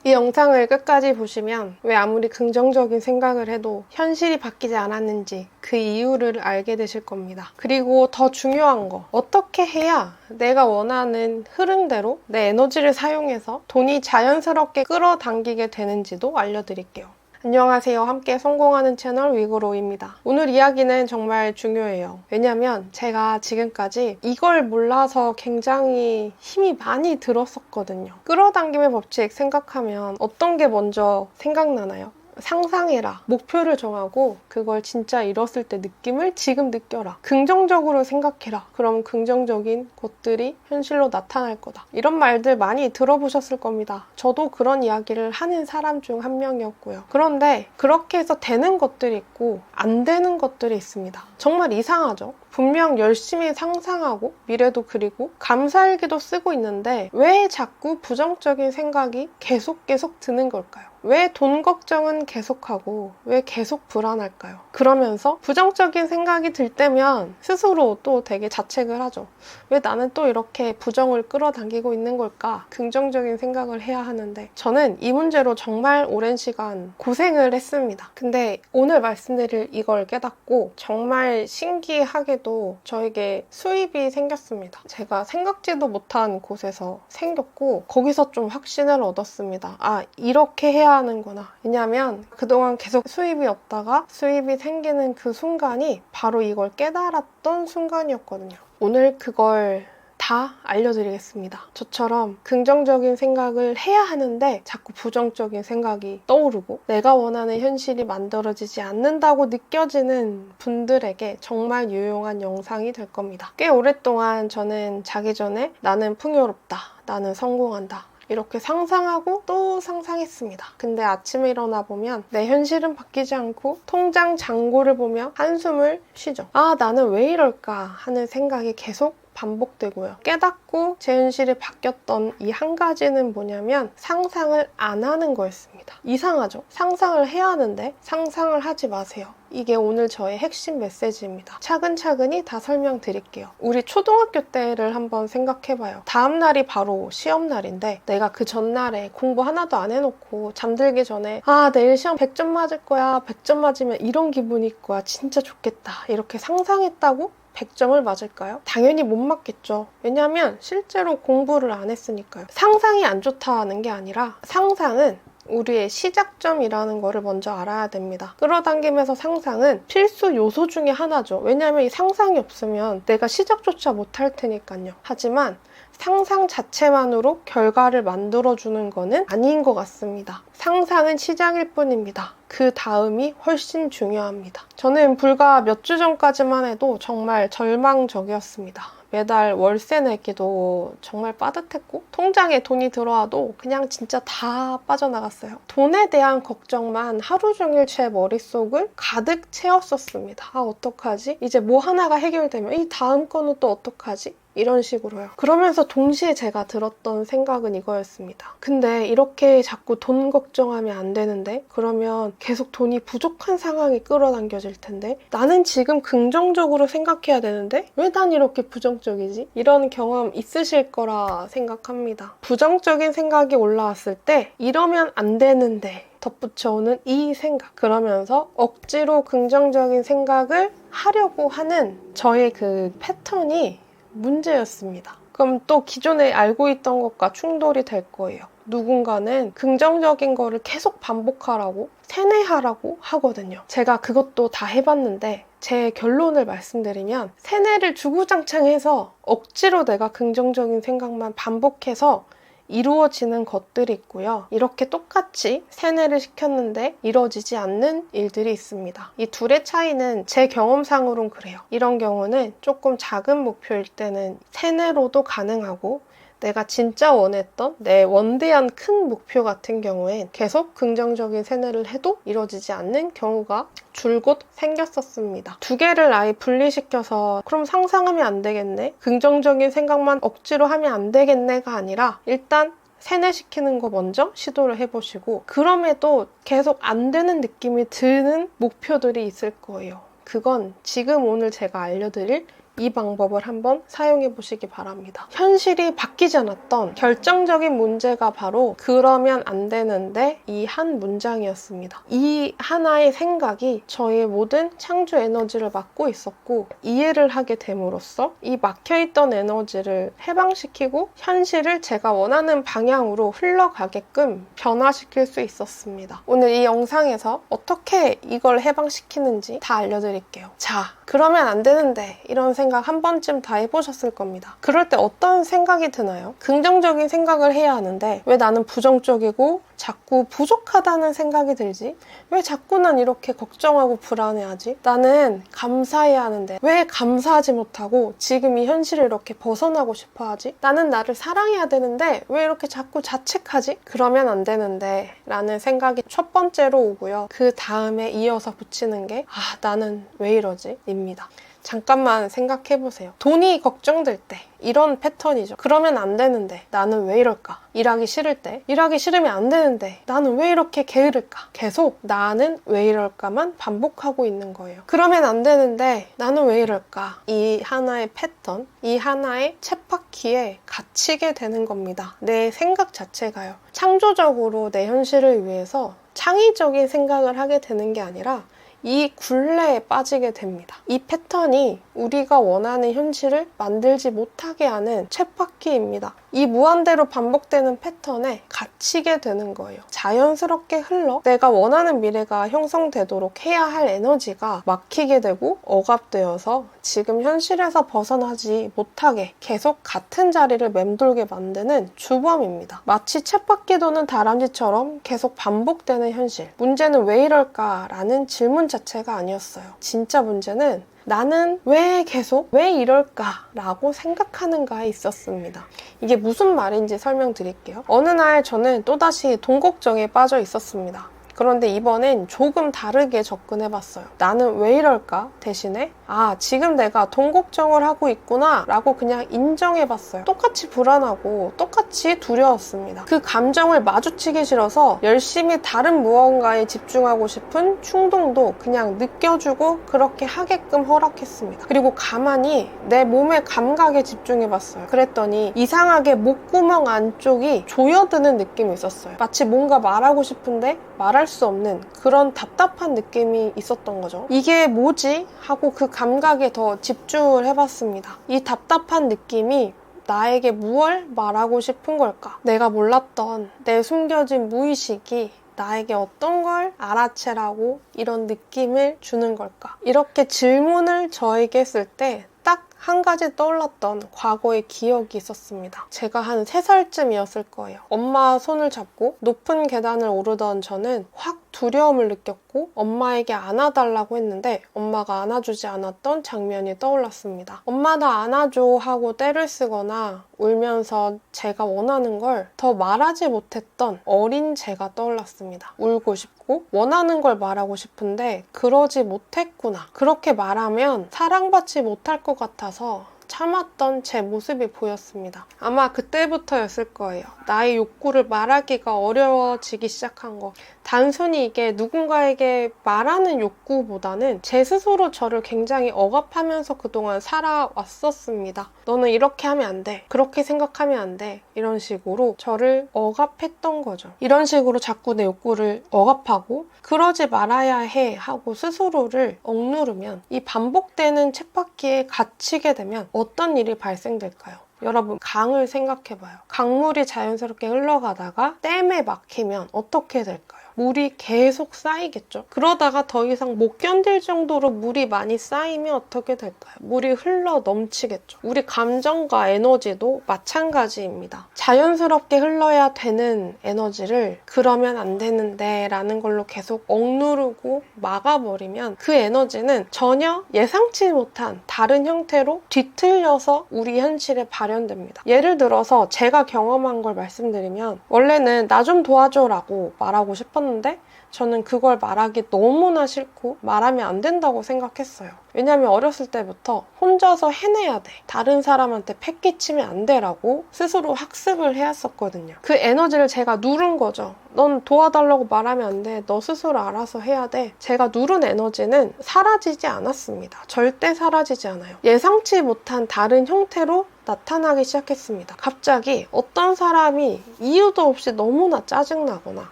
이 영상을 끝까지 보시면 왜 아무리 긍정적인 생각을 해도 현실이 바뀌지 않았는지 그 이유를 알게 되실 겁니다. 그리고 더 중요한 거, 어떻게 해야 내가 원하는 흐름대로 내 에너지를 사용해서 돈이 자연스럽게 끌어당기게 되는지도 알려드릴게요. 안녕하세요. 함께 성공하는 채널 위그로우입니다. 오늘 이야기는 정말 중요해요. 왜냐면 제가 지금까지 이걸 몰라서 굉장히 힘이 많이 들었었거든요. 끌어당김의 법칙 생각하면 어떤 게 먼저 생각나나요? 상상해라. 목표를 정하고 그걸 진짜 이뤘을 때 느낌을 지금 느껴라. 긍정적으로 생각해라. 그럼 긍정적인 것들이 현실로 나타날 거다. 이런 말들 많이 들어보셨을 겁니다. 저도 그런 이야기를 하는 사람 중 한 명이었고요. 그런데 그렇게 해서 되는 것들이 있고 안 되는 것들이 있습니다. 정말 이상하죠? 분명 열심히 상상하고 미래도 그리고 감사일기도 쓰고 있는데 왜 자꾸 부정적인 생각이 계속 드는 걸까요? 왜 돈 걱정은 계속하고 왜 계속 불안할까요? 그러면서 부정적인 생각이 들 때면 스스로 또 되게 자책을 하죠. 왜 나는 또 이렇게 부정을 끌어당기고 있는 걸까? 긍정적인 생각을 해야 하는데 저는 이 문제로 정말 오랜 시간 고생을 했습니다. 근데 오늘 말씀드릴 이걸 깨닫고 정말 신기하게도 저에게 수입이 생겼습니다. 제가 생각지도 못한 곳에서 생겼고 거기서 좀 확신을 얻었습니다. 아, 이렇게 해야 하는구나. 왜냐하면 그동안 계속 수입이 없다가 수입이 생기는 그 순간이 바로 이걸 깨달았던 순간이었거든요. 오늘 그걸 다 알려드리겠습니다. 저처럼 긍정적인 생각을 해야 하는데 자꾸 부정적인 생각이 떠오르고 내가 원하는 현실이 만들어지지 않는다고 느껴지는 분들에게 정말 유용한 영상이 될 겁니다. 꽤 오랫동안 저는 자기 전에 나는 풍요롭다, 나는 성공한다 이렇게 상상하고 또 상상했습니다. 근데 아침에 일어나 보면 내 현실은 바뀌지 않고 통장 잔고를 보며 한숨을 쉬죠. 아, 나는 왜 이럴까 하는 생각이 계속 반복되고요. 깨닫고 제 현실이 바뀌었던 이 한 가지는 뭐냐면 상상을 안 하는 거였습니다. 이상하죠? 상상을 해야 하는데 상상을 하지 마세요. 이게 오늘 저의 핵심 메시지입니다. 차근차근히 다 설명드릴게요. 우리 초등학교 때를 한번 생각해봐요. 다음 날이 바로 시험 날인데 내가 그 전날에 공부 하나도 안 해놓고 잠들기 전에 아, 내일 시험 100점 맞을 거야. 100점 맞으면 이런 기분일 거야. 진짜 좋겠다. 이렇게 상상했다고 100점을 맞을까요? 당연히 못 맞겠죠. 왜냐하면 실제로 공부를 안 했으니까요. 상상이 안 좋다는 게 아니라 상상은 우리의 시작점이라는 거를 먼저 알아야 됩니다. 끌어당김에서 상상은 필수 요소 중에 하나죠. 왜냐하면 이 상상이 없으면 내가 시작조차 못할 테니까요. 하지만 상상 자체만으로 결과를 만들어주는 거는 아닌 것 같습니다. 상상은 시작일 뿐입니다. 그 다음이 훨씬 중요합니다. 저는 불과 몇 주 전까지만 해도 정말 절망적이었습니다. 매달 월세 내기도 정말 빠듯했고 통장에 돈이 들어와도 그냥 진짜 다 빠져나갔어요. 돈에 대한 걱정만 하루 종일 제 머릿속을 가득 채웠었습니다. 아, 어떡하지? 이제 뭐 하나가 해결되면 이 다음 거는 또 어떡하지? 이런 식으로요. 그러면서 동시에 제가 들었던 생각은 이거였습니다. 근데 이렇게 자꾸 돈 걱정하면 안 되는데 그러면 계속 돈이 부족한 상황이 끌어당겨질 텐데 나는 지금 긍정적으로 생각해야 되는데 왜 난 이렇게 부정적이지? 이런 경험 있으실 거라 생각합니다. 부정적인 생각이 올라왔을 때 이러면 안 되는데 덧붙여오는 이 생각, 그러면서 억지로 긍정적인 생각을 하려고 하는 저의 그 패턴이 문제였습니다. 그럼 또 기존에 알고 있던 것과 충돌이 될 거예요. 누군가는 긍정적인 거를 계속 반복하라고 세뇌하라고 하거든요. 제가 그것도 다 해봤는데 제 결론을 말씀드리면 세뇌를 주구장창해서 억지로 내가 긍정적인 생각만 반복해서 이루어지는 것들이 있고요. 이렇게 똑같이 세뇌를 시켰는데 이루어지지 않는 일들이 있습니다. 이 둘의 차이는 제 경험상으론 그래요. 이런 경우는 조금 작은 목표일 때는 세뇌로도 가능하고 내가 진짜 원했던 내 원대한 큰 목표 같은 경우엔 계속 긍정적인 세뇌를 해도 이루어지지 않는 경우가 줄곧 생겼었습니다. 두 개를 아예 분리시켜서 그럼 상상하면 안 되겠네? 긍정적인 생각만 억지로 하면 안 되겠네가 아니라 일단 세뇌시키는 거 먼저 시도를 해보시고 그럼에도 계속 안 되는 느낌이 드는 목표들이 있을 거예요. 그건 지금 오늘 제가 알려드릴 이 방법을 한번 사용해 보시기 바랍니다. 현실이 바뀌지 않았던 결정적인 문제가 바로 그러면 안 되는데 이 한 문장이었습니다. 이 하나의 생각이 저의 모든 창조 에너지를 막고 있었고, 이해를 하게 됨으로써 이 막혀있던 에너지를 해방시키고 현실을 제가 원하는 방향으로 흘러가게끔 변화시킬 수 있었습니다. 오늘 이 영상에서 어떻게 이걸 해방시키는지 다 알려드릴게요. 자, 그러면 안 되는데 이런 생각 한 번쯤 다 해보셨을 겁니다. 그럴 때 어떤 생각이 드나요? 긍정적인 생각을 해야 하는데 왜 나는 부정적이고 자꾸 부족하다는 생각이 들지? 왜 자꾸 난 이렇게 걱정하고 불안해하지? 나는 감사해야 하는데 왜 감사하지 못하고 지금 이 현실을 이렇게 벗어나고 싶어 하지? 나는 나를 사랑해야 되는데 왜 이렇게 자꾸 자책하지? 그러면 안 되는데 라는 생각이 첫 번째로 오고요. 그 다음에 이어서 붙이는 게 나는 왜 이러지? 입니다. 잠깐만 생각해보세요. 돈이 걱정될 때 이런 패턴이죠. 그러면 안 되는데 나는 왜 이럴까? 일하기 싫을 때 일하기 싫으면 안 되는데 나는 왜 이렇게 게으를까? 계속 나는 왜 이럴까만 반복하고 있는 거예요. 그러면 안 되는데 나는 왜 이럴까? 이 하나의 패턴, 이 하나의 쳇바퀴에 갇히게 되는 겁니다. 내 생각 자체가요. 창조적으로 내 현실을 위해서 창의적인 생각을 하게 되는 게 아니라 이 굴레에 빠지게 됩니다. 이 패턴이 우리가 원하는 현실을 만들지 못하게 하는 쳇바퀴입니다. 이 무한대로 반복되는 패턴에 갇히게 되는 거예요. 자연스럽게 흘러 내가 원하는 미래가 형성되도록 해야 할 에너지가 막히게 되고 억압되어서 지금 현실에서 벗어나지 못하게 계속 같은 자리를 맴돌게 만드는 주범입니다. 마치 쳇바퀴 도는 다람쥐처럼 계속 반복되는 현실. 문제는 왜 이럴까라는 질문 자체가 아니었어요. 진짜 문제는 나는 왜 계속 왜 이럴까 라고 생각하는가에 있었습니다. 이게 무슨 말인지 설명드릴게요. 어느 날 저는 또다시 돈 걱정에 빠져 있었습니다. 그런데 이번엔 조금 다르게 접근해봤어요. 나는 왜 이럴까 대신에 지금 내가 돈 걱정을 하고 있구나 라고 그냥 인정해봤어요. 똑같이 불안하고 똑같이 두려웠습니다. 그 감정을 마주치기 싫어서 열심히 다른 무언가에 집중하고 싶은 충동도 그냥 느껴주고 그렇게 하게끔 허락했습니다. 그리고 가만히 내 몸의 감각에 집중해봤어요. 그랬더니 이상하게 목구멍 안쪽이 조여드는 느낌이 있었어요. 마치 뭔가 말하고 싶은데 말할 수 없는 그런 답답한 느낌이 있었던 거죠. 이게 뭐지? 하고 그 감각에 더 집중을 해봤습니다. 이 답답한 느낌이 나에게 무엇을 말하고 싶은 걸까? 내가 몰랐던 내 숨겨진 무의식이 나에게 어떤 걸 알아채라고 이런 느낌을 주는 걸까? 이렇게 질문을 저에게 했을 때 딱 한 가지 떠올랐던 과거의 기억이 있었습니다. 제가 한 3살쯤이었을 거예요. 엄마 손을 잡고 높은 계단을 오르던 저는 확 두려움을 느꼈고 엄마에게 안아달라고 했는데 엄마가 안아주지 않았던 장면이 떠올랐습니다. 엄마 나 안아줘 하고 떼를 쓰거나 울면서 제가 원하는 걸 더 말하지 못했던 어린 제가 떠올랐습니다. 울고 싶고 원하는 걸 말하고 싶은데 그러지 못했구나. 그렇게 말하면 사랑받지 못할 것 같아서 참았던 제 모습이 보였습니다. 아마 그때부터였을 거예요. 나의 욕구를 말하기가 어려워지기 시작한 거. 단순히 이게 누군가에게 말하는 욕구보다는 제 스스로 저를 굉장히 억압하면서 그동안 살아왔었습니다. 너는 이렇게 하면 안 돼. 그렇게 생각하면 안 돼. 이런 식으로 저를 억압했던 거죠. 이런 식으로 자꾸 내 욕구를 억압하고 그러지 말아야 해 하고 스스로를 억누르면 이 반복되는 쳇바퀴에 갇히게 되면 어떤 일이 발생될까요? 여러분 강을 생각해봐요. 강물이 자연스럽게 흘러가다가 댐에 막히면 어떻게 될까요? 물이 계속 쌓이겠죠. 그러다가 더 이상 못 견딜 정도로 물이 많이 쌓이면 어떻게 될까요? 물이 흘러 넘치겠죠. 우리 감정과 에너지도 마찬가지입니다. 자연스럽게 흘러야 되는 에너지를 그러면 안 되는데 라는 걸로 계속 억누르고 막아버리면 그 에너지는 전혀 예상치 못한 다른 형태로 뒤틀려서 우리 현실에 발현됩니다. 예를 들어서 제가 경험한 걸 말씀드리면 원래는 나 좀 도와줘 라고 말하고 싶었는데 있었는데 저는 그걸 말하기 너무나 싫고 말하면 안 된다고 생각했어요. 왜냐면 어렸을 때부터 혼자서 해내야 돼, 다른 사람한테 패기치면 안 돼라고 스스로 학습을 해왔었거든요. 그 에너지를 제가 누른 거죠. 넌 도와달라고 말하면 안 돼, 너 스스로 알아서 해야 돼. 제가 누른 에너지는 사라지지 않았습니다. 절대 사라지지 않아요. 예상치 못한 다른 형태로 나타나기 시작했습니다. 갑자기 어떤 사람이 이유도 없이 너무나 짜증나거나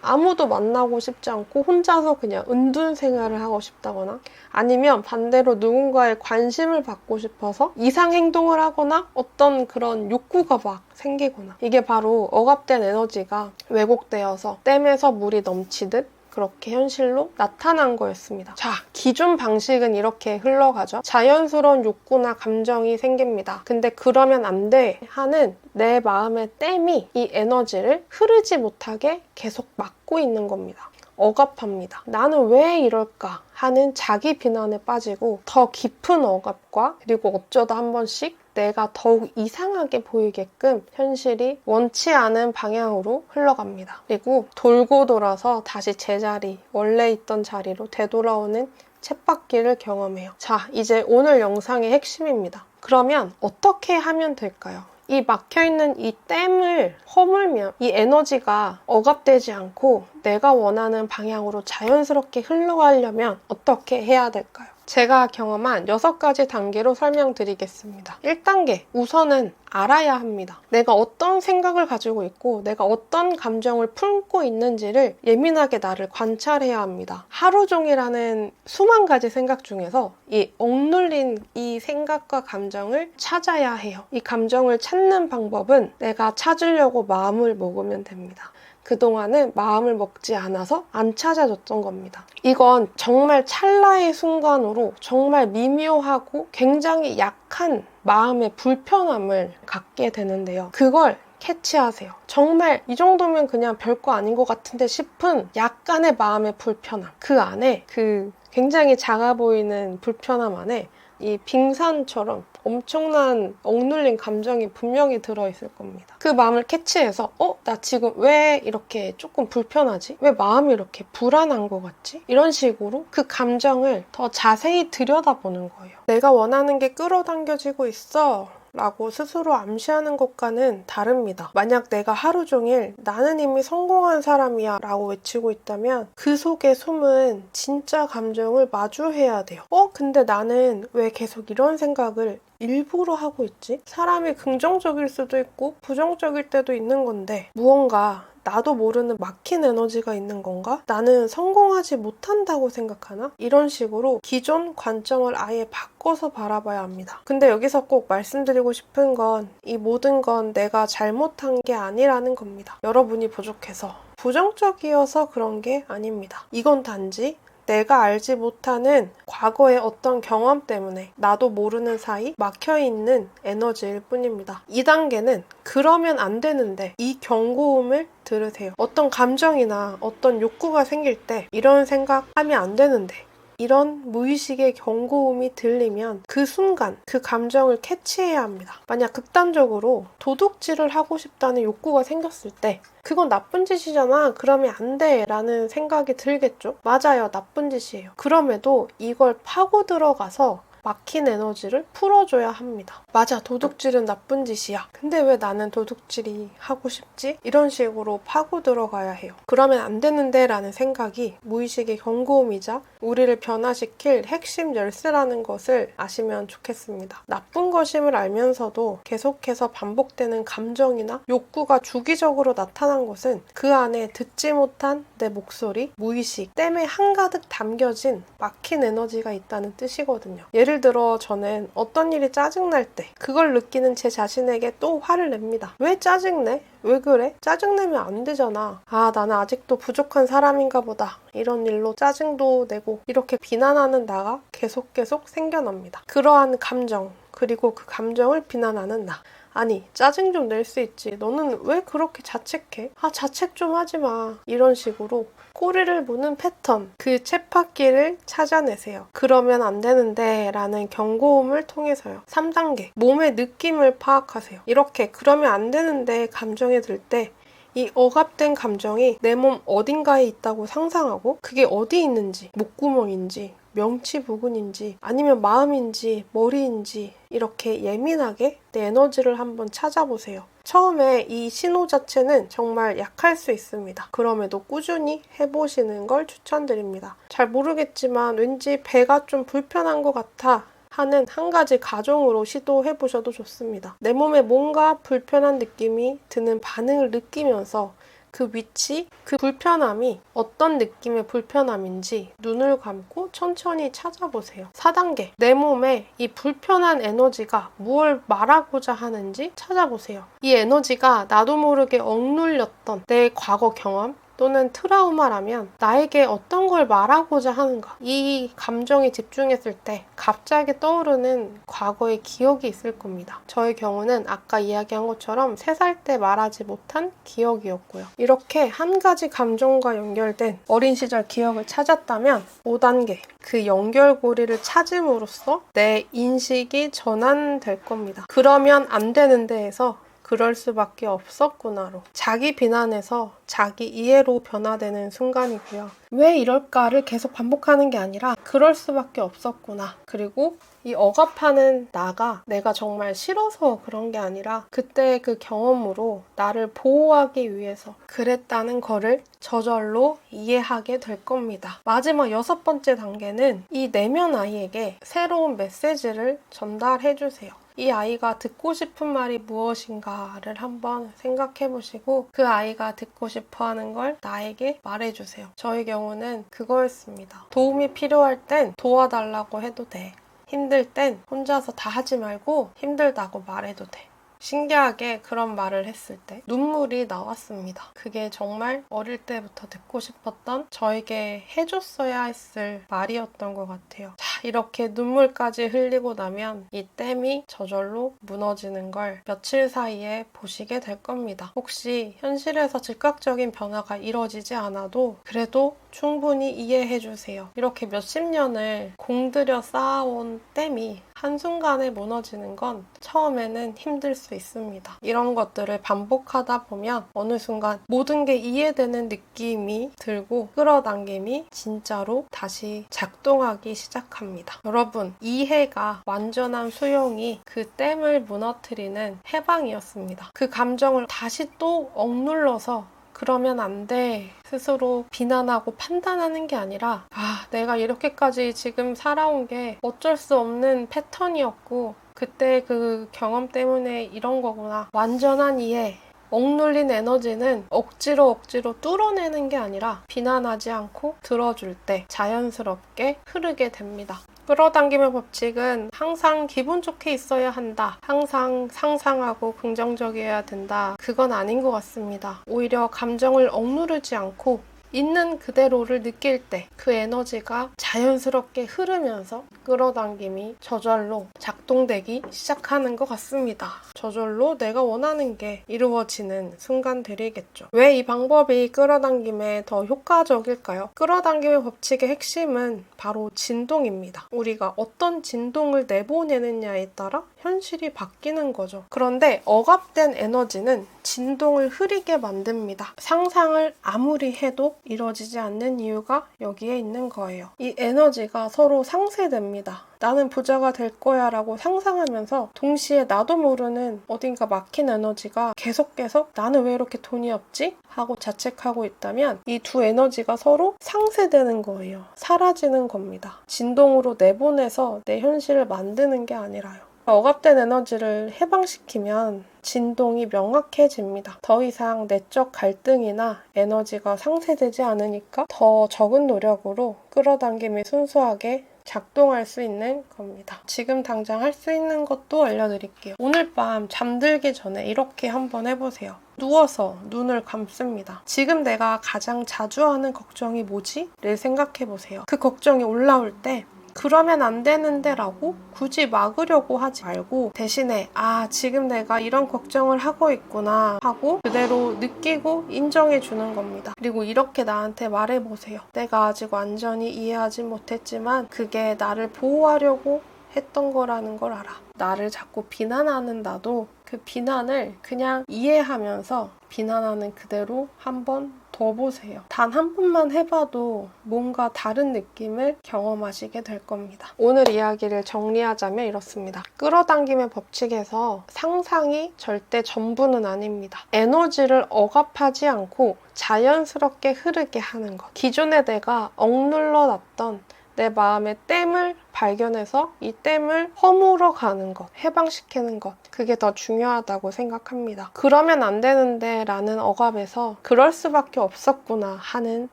아무도 만나고 싶지 않고 혼자서 그냥 은둔 생활을 하고 싶다거나, 아니면 반대로 누군가의 관심을 받고 싶어서 이상 행동을 하거나 어떤 그런 욕구가 막 생기거나, 이게 바로 억압된 에너지가 왜곡되어서 댐에서 물이 넘치듯 그렇게 현실로 나타난 거였습니다. 자, 기존 방식은 이렇게 흘러가죠. 자연스러운 욕구나 감정이 생깁니다. 근데 그러면 안 돼 하는 내 마음의 댐이 이 에너지를 흐르지 못하게 계속 막고 있는 겁니다. 억압합니다. 나는 왜 이럴까 하는 자기 비난에 빠지고 더 깊은 억압과, 그리고 어쩌다 한 번씩 내가 더욱 이상하게 보이게끔 현실이 원치 않은 방향으로 흘러갑니다. 그리고 돌고 돌아서 다시 제자리, 원래 있던 자리로 되돌아오는 쳇바퀴를 경험해요. 자, 이제 오늘 영상의 핵심입니다. 그러면 어떻게 하면 될까요? 이 막혀있는 이 댐을 허물면 이 에너지가 억압되지 않고 내가 원하는 방향으로 자연스럽게 흘러가려면 어떻게 해야 될까요? 제가 경험한 6가지 단계로 설명드리겠습니다. 1단계, 우선은 알아야 합니다. 내가 어떤 생각을 가지고 있고 내가 어떤 감정을 품고 있는지를 예민하게 나를 관찰해야 합니다. 하루 종일 하는 수만 가지 생각 중에서 이 억눌린 이 생각과 감정을 찾아야 해요. 이 감정을 찾는 방법은 내가 찾으려고 마음을 먹으면 됩니다. 그동안은 마음을 먹지 않아서 안 찾아졌던 겁니다. 이건 정말 찰나의 순간으로 정말 미묘하고 굉장히 약한 마음의 불편함을 갖게 되는데요. 그걸 캐치하세요. 정말 이 정도면 그냥 별거 아닌 것 같은데 싶은 약간의 마음의 불편함. 그 안에, 그 굉장히 작아 보이는 불편함 안에 이 빙산처럼 엄청난 억눌린 감정이 분명히 들어있을 겁니다. 그 마음을 캐치해서 나 지금 왜 이렇게 조금 불편하지? 왜 마음이 이렇게 불안한 것 같지? 이런 식으로 그 감정을 더 자세히 들여다보는 거예요. 내가 원하는 게 끌어당겨지고 있어 라고 스스로 암시하는 것과는 다릅니다. 만약 내가 하루 종일 나는 이미 성공한 사람이야 라고 외치고 있다면 그 속에 숨은 진짜 감정을 마주해야 돼요. 근데 나는 왜 계속 이런 생각을 일부러 하고 있지? 사람이 긍정적일 수도 있고 부정적일 때도 있는 건데 무언가 나도 모르는 막힌 에너지가 있는 건가? 나는 성공하지 못한다고 생각하나? 이런 식으로 기존 관점을 아예 바꿔서 바라봐야 합니다. 근데 여기서 꼭 말씀드리고 싶은 건 이 모든 건 내가 잘못한 게 아니라는 겁니다. 여러분이 부족해서, 부정적이어서 그런 게 아닙니다. 이건 단지 내가 알지 못하는 과거의 어떤 경험 때문에 나도 모르는 사이 막혀있는 에너지일 뿐입니다. 2단계는 그러면 안 되는데 이 경고음을 들으세요. 어떤 감정이나 어떤 욕구가 생길 때 이런 생각하면 안 되는데, 이런 무의식의 경고음이 들리면 그 순간 그 감정을 캐치해야 합니다. 만약 극단적으로 도둑질을 하고 싶다는 욕구가 생겼을 때 그건 나쁜 짓이잖아, 그러면 안 돼 라는 생각이 들겠죠? 맞아요, 나쁜 짓이에요. 그럼에도 이걸 파고 들어가서 막힌 에너지를 풀어줘야 합니다. 맞아, 도둑질은 나쁜 짓이야. 근데 왜 나는 도둑질이 하고 싶지? 이런 식으로 파고 들어가야 해요. 그러면 안 되는데 라는 생각이 무의식의 경고음이자 우리를 변화시킬 핵심 열쇠라는 것을 아시면 좋겠습니다. 나쁜 것임을 알면서도 계속해서 반복되는 감정이나 욕구가 주기적으로 나타난 것은 그 안에 듣지 못한 내 목소리, 무의식, 댐에 한가득 담겨진 막힌 에너지가 있다는 뜻이거든요. 예를 들어 저는 어떤 일이 짜증날 때 그걸 느끼는 제 자신에게 또 화를 냅니다. 왜 짜증내? 왜 그래? 짜증내면 안 되잖아. 나는 아직도 부족한 사람인가 보다. 이런 일로 짜증도 내고 이렇게 비난하는 나가 계속 생겨납니다. 그러한 감정, 그리고 그 감정을 비난하는 나. 아니, 짜증 좀 낼 수 있지. 너는 왜 그렇게 자책해? 자책 좀 하지 마. 이런 식으로 꼬리를 무는 패턴, 그 쳇바퀴를 찾아내세요. 그러면 안 되는데 라는 경고음을 통해서요. 3단계, 몸의 느낌을 파악하세요. 이렇게 그러면 안 되는데 감정이 들 때 이 억압된 감정이 내 몸 어딘가에 있다고 상상하고 그게 어디 있는지, 목구멍인지 명치 부근인지 아니면 마음인지 머리인지 이렇게 예민하게 내 에너지를 한번 찾아보세요. 처음에 이 신호 자체는 정말 약할 수 있습니다. 그럼에도 꾸준히 해보시는 걸 추천드립니다. 잘 모르겠지만 왠지 배가 좀 불편한 것 같아 하는 한 가지 가정으로 시도해보셔도 좋습니다. 내 몸에 뭔가 불편한 느낌이 드는 반응을 느끼면서 그 위치, 그 불편함이 어떤 느낌의 불편함인지 눈을 감고 천천히 찾아보세요. 4단계, 내 몸에 이 불편한 에너지가 무엇을 말하고자 하는지 찾아보세요. 이 에너지가 나도 모르게 억눌렸던 내 과거 경험, 또는 트라우마라면 나에게 어떤 걸 말하고자 하는가? 이 감정에 집중했을 때 갑자기 떠오르는 과거의 기억이 있을 겁니다. 저의 경우는 아까 이야기한 것처럼 3살 때 말하지 못한 기억이었고요. 이렇게 한 가지 감정과 연결된 어린 시절 기억을 찾았다면 5단계, 그 연결고리를 찾음으로써 내 인식이 전환될 겁니다. 그러면 안 되는 데에서 그럴 수밖에 없었구나로 자기 비난에서 자기 이해로 변화되는 순간이고요. 왜 이럴까를 계속 반복하는 게 아니라 그럴 수밖에 없었구나. 그리고 이 억압하는 나가 내가 정말 싫어서 그런 게 아니라 그때의 그 경험으로 나를 보호하기 위해서 그랬다는 거를 저절로 이해하게 될 겁니다. 마지막 6번째 단계는 이 내면 아이에게 새로운 메시지를 전달해 주세요. 이 아이가 듣고 싶은 말이 무엇인가를 한번 생각해 보시고 그 아이가 듣고 싶어 하는 걸 나에게 말해주세요. 저의 경우는 그거였습니다. 도움이 필요할 땐 도와달라고 해도 돼. 힘들 땐 혼자서 다 하지 말고 힘들다고 말해도 돼. 신기하게 그런 말을 했을 때 눈물이 나왔습니다. 그게 정말 어릴 때부터 듣고 싶었던 저에게 해줬어야 했을 말이었던 것 같아요. 자, 이렇게 눈물까지 흘리고 나면 이 댐이 저절로 무너지는 걸 며칠 사이에 보시게 될 겁니다. 혹시 현실에서 즉각적인 변화가 이뤄지지 않아도 그래도 충분히 이해해주세요. 이렇게 몇십 년을 공들여 쌓아온 댐이 한순간에 무너지는 건 처음에는 힘들 수 있습니다. 이런 것들을 반복하다 보면 어느 순간 모든 게 이해되는 느낌이 들고 끌어당김이 진짜로 다시 작동하기 시작합니다. 여러분, 이해가 완전한 수용이 그 댐을 무너뜨리는 해방이었습니다. 그 감정을 다시 또 억눌러서 그러면 안 돼. 스스로 비난하고 판단하는 게 아니라 내가 이렇게까지 지금 살아온 게 어쩔 수 없는 패턴이었고 그때 그 경험 때문에 이런 거구나. 완전한 이해. 억눌린 에너지는 억지로 뚫어내는 게 아니라 비난하지 않고 들어줄 때 자연스럽게 흐르게 됩니다. 끌어당김의 법칙은 항상 기분 좋게 있어야 한다. 항상 상상하고 긍정적이어야 된다. 그건 아닌 것 같습니다. 오히려 감정을 억누르지 않고 있는 그대로를 느낄 때 그 에너지가 자연스럽게 흐르면서 끌어당김이 저절로 작동되기 시작하는 것 같습니다. 저절로 내가 원하는 게 이루어지는 순간들이겠죠. 왜 이 방법이 끌어당김에 더 효과적일까요? 끌어당김의 법칙의 핵심은 바로 진동입니다. 우리가 어떤 진동을 내보내느냐에 따라 현실이 바뀌는 거죠. 그런데 억압된 에너지는 진동을 흐리게 만듭니다. 상상을 아무리 해도 이루어지지 않는 이유가 여기에 있는 거예요. 이 에너지가 서로 상쇄됩니다. 나는 부자가 될 거야 라고 상상하면서 동시에 나도 모르는 어딘가 막힌 에너지가 계속 나는 왜 이렇게 돈이 없지? 하고 자책하고 있다면 이 두 에너지가 서로 상쇄되는 거예요. 사라지는 겁니다. 진동으로 내보내서 내 현실을 만드는 게 아니라요. 억압된 에너지를 해방시키면 진동이 명확해집니다. 더 이상 내적 갈등이나 에너지가 상쇄되지 않으니까 더 적은 노력으로 끌어당김이 순수하게 작동할 수 있는 겁니다. 지금 당장 할 수 있는 것도 알려드릴게요. 오늘 밤 잠들기 전에 이렇게 한번 해보세요. 누워서 눈을 감습니다. 지금 내가 가장 자주 하는 걱정이 뭐지? 를 생각해보세요. 그 걱정이 올라올 때 그러면 안 되는데 라고 굳이 막으려고 하지 말고 대신에 지금 내가 이런 걱정을 하고 있구나 하고 그대로 느끼고 인정해 주는 겁니다. 그리고 이렇게 나한테 말해보세요. 내가 아직 완전히 이해하지 못했지만 그게 나를 보호하려고 했던 거라는 걸 알아. 나를 자꾸 비난하는 나도 그 비난을 그냥 이해하면서 비난하는 그대로 한번 더 보세요. 단 한 번만 해봐도 뭔가 다른 느낌을 경험하시게 될 겁니다. 오늘 이야기를 정리하자면 이렇습니다. 끌어당김의 법칙에서 상상이 절대 전부는 아닙니다. 에너지를 억압하지 않고 자연스럽게 흐르게 하는 것. 기존에 내가 억눌러 놨던 내 마음의 댐을 발견해서 이 댐을 허물어 가는 것, 해방시키는 것, 그게 더 중요하다고 생각합니다. 그러면 안 되는데 라는 억압에서 그럴 수밖에 없었구나 하는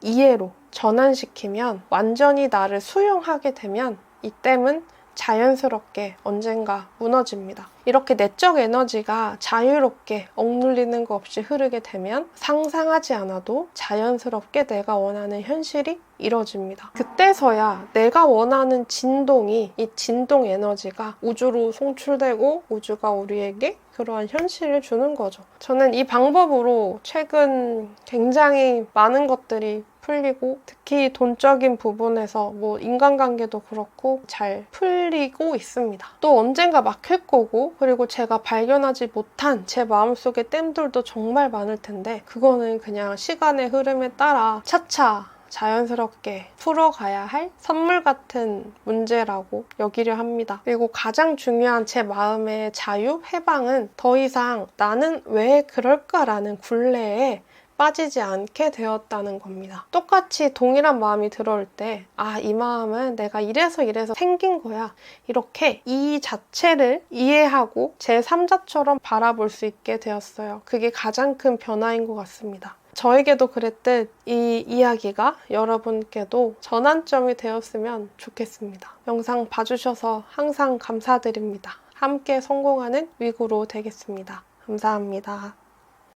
이해로 전환시키면, 완전히 나를 수용하게 되면 이 댐은 자연스럽게 언젠가 무너집니다. 이렇게 내적 에너지가 자유롭게 억눌리는 거 없이 흐르게 되면 상상하지 않아도 자연스럽게 내가 원하는 현실이 이뤄집니다. 그때서야 내가 원하는 진동이, 이 진동 에너지가 우주로 송출되고 우주가 우리에게 그러한 현실을 주는 거죠. 저는 이 방법으로 최근 굉장히 많은 것들이 풀리고, 특히 돈적인 부분에서 뭐 인간관계도 그렇고 잘 풀리고 있습니다. 또 언젠가 막힐 거고, 그리고 제가 발견하지 못한 제 마음속의 댐들도 정말 많을 텐데, 그거는 그냥 시간의 흐름에 따라 차차 자연스럽게 풀어가야 할 선물 같은 문제라고 여기려 합니다. 그리고 가장 중요한 제 마음의 자유, 해방은 더 이상 나는 왜 그럴까라는 굴레에 빠지지 않게 되었다는 겁니다. 똑같이 동일한 마음이 들어올 때, 아, 이 마음은 내가 이래서 생긴 거야, 이렇게 이 자체를 이해하고 제 3자처럼 바라볼 수 있게 되었어요. 그게 가장 큰 변화인 것 같습니다. 저에게도 그랬듯 이 이야기가 여러분께도 전환점이 되었으면 좋겠습니다. 영상 봐주셔서 항상 감사드립니다. 함께 성공하는 위구로 되겠습니다. 감사합니다.